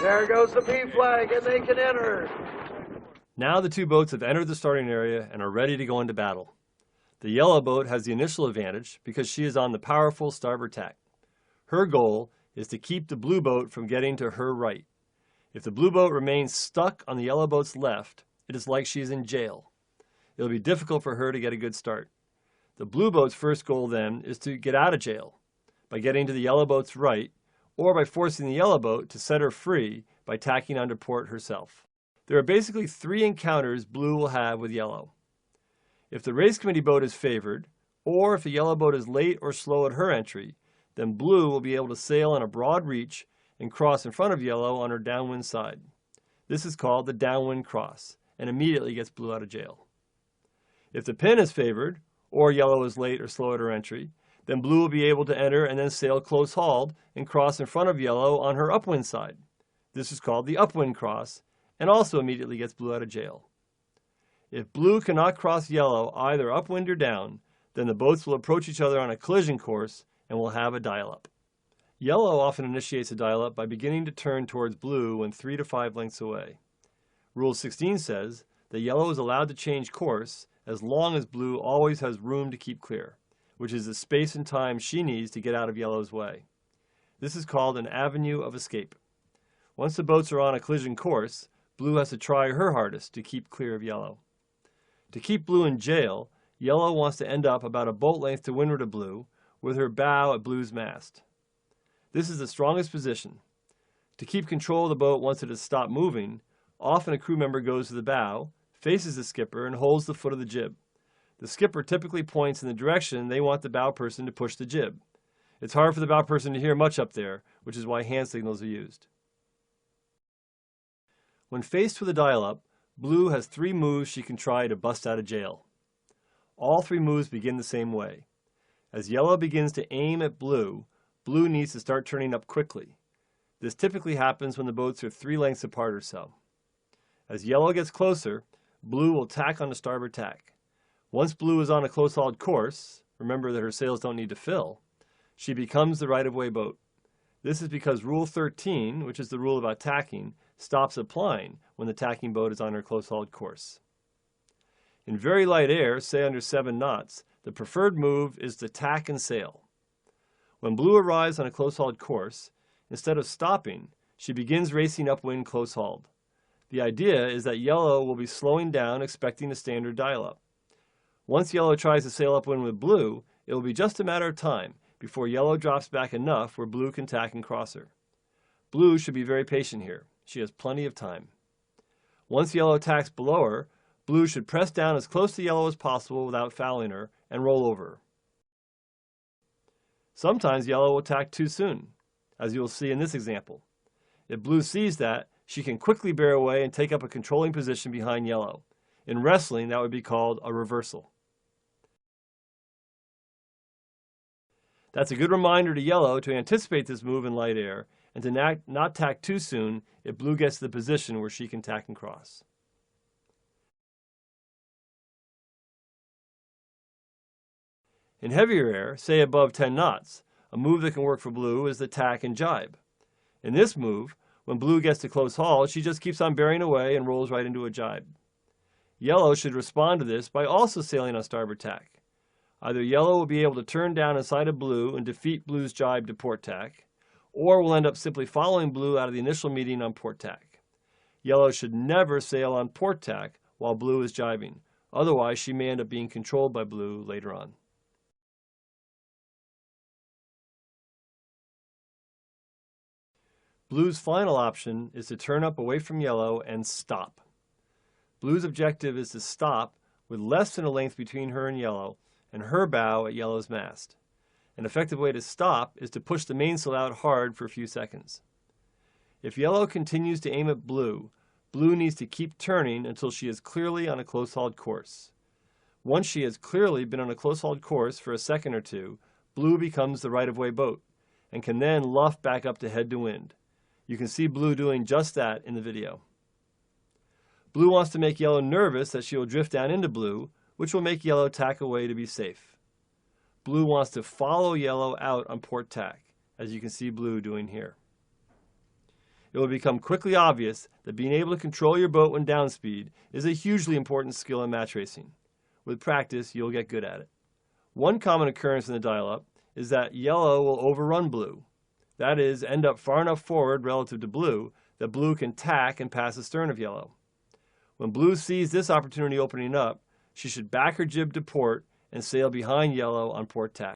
There goes the P flag, and they can enter. Now the two boats have entered the starting area and are ready to go into battle. The yellow boat has the initial advantage because she is on the powerful starboard tack. Her goal is to keep the blue boat from getting to her right. If the blue boat remains stuck on the yellow boat's left, it is like she is in jail. It will be difficult for her to get a good start. The blue boat's first goal then is to get out of jail by getting to the yellow boat's right, or by forcing the yellow boat to set her free by tacking onto port herself. There are basically 3 encounters blue will have with yellow. If the race committee boat is favored, or if the yellow boat is late or slow at her entry, then blue will be able to sail on a broad reach and cross in front of yellow on her downwind side. This is called the downwind cross, and immediately gets blue out of jail. If the pin is favored, or yellow is late or slow at her entry, then blue will be able to enter and then sail close-hauled and cross in front of yellow on her upwind side. This is called the upwind cross, and also immediately gets blue out of jail. If blue cannot cross yellow either upwind or down, then the boats will approach each other on a collision course and will have a dial-up. Yellow often initiates a dial-up by beginning to turn towards blue when 3 to 5 lengths away. Rule 16 says that yellow is allowed to change course as long as blue always has room to keep clear, which is the space and time she needs to get out of yellow's way. This is called an avenue of escape. Once the boats are on a collision course, blue has to try her hardest to keep clear of yellow. To keep blue in jail, yellow wants to end up about a boat length to windward of blue, with her bow at blue's mast. This is the strongest position. To keep control of the boat once it has stopped moving, often a crew member goes to the bow, faces the skipper, and holds the foot of the jib. The skipper typically points in the direction they want the bow person to push the jib. It's hard for the bow person to hear much up there, which is why hand signals are used. When faced with a dial-up, blue has 3 moves she can try to bust out of jail. All 3 moves begin the same way. As yellow begins to aim at blue, blue needs to start turning up quickly. This typically happens when the boats are 3 lengths apart or so. As yellow gets closer, blue will tack on the starboard tack. Once blue is on a close-hauled course, remember that her sails don't need to fill, she becomes the right-of-way boat. This is because Rule 13, which is the rule about tacking, stops applying when the tacking boat is on her close-hauled course. In very light air, say under 7 knots, the preferred move is to tack and sail. When blue arrives on a close-hauled course, instead of stopping, she begins racing upwind close-hauled. The idea is that yellow will be slowing down expecting a standard dial-up. Once yellow tries to sail upwind with blue, it will be just a matter of time before yellow drops back enough where blue can tack and cross her. Blue should be very patient here. She has plenty of time. Once yellow tacks below her, blue should press down as close to yellow as possible without fouling her and roll over her. Sometimes yellow will tack too soon, as you will see in this example. If blue sees that, she can quickly bear away and take up a controlling position behind yellow. In wrestling, that would be called a reversal. That's a good reminder to yellow to anticipate this move in light air and to not tack too soon if blue gets to the position where she can tack and cross. In heavier air, say above 10 knots, a move that can work for blue is the tack and jibe. In this move, when blue gets to close haul, she just keeps on bearing away and rolls right into a jibe. Yellow should respond to this by also sailing on starboard tack. Either yellow will be able to turn down inside of blue and defeat blue's jibe to port tack, or will end up simply following blue out of the initial meeting on port tack. Yellow should never sail on port tack while blue is jibing. Otherwise, she may end up being controlled by blue later on. Blue's final option is to turn up away from yellow and stop. Blue's objective is to stop with less than a length between her and yellow and her bow at yellow's mast. An effective way to stop is to push the mainsail out hard for a few seconds. If yellow continues to aim at blue, blue needs to keep turning until she is clearly on a close-hauled course. Once she has clearly been on a close-hauled course for a second or two, blue becomes the right-of-way boat and can then luff back up to head to wind. You can see blue doing just that in the video. Blue wants to make yellow nervous that she will drift down into blue, which will make yellow tack away to be safe. Blue wants to follow yellow out on port tack, as you can see blue doing here. it will become quickly obvious that being able to control your boat when downspeed is a hugely important skill in match racing. With practice, you'll get good at it. One common occurrence in the dial-up is that yellow will overrun blue. That is, end up far enough forward relative to blue that blue can tack and pass astern of yellow. When blue sees this opportunity opening up, she should back her jib to port and sail behind yellow on port tack.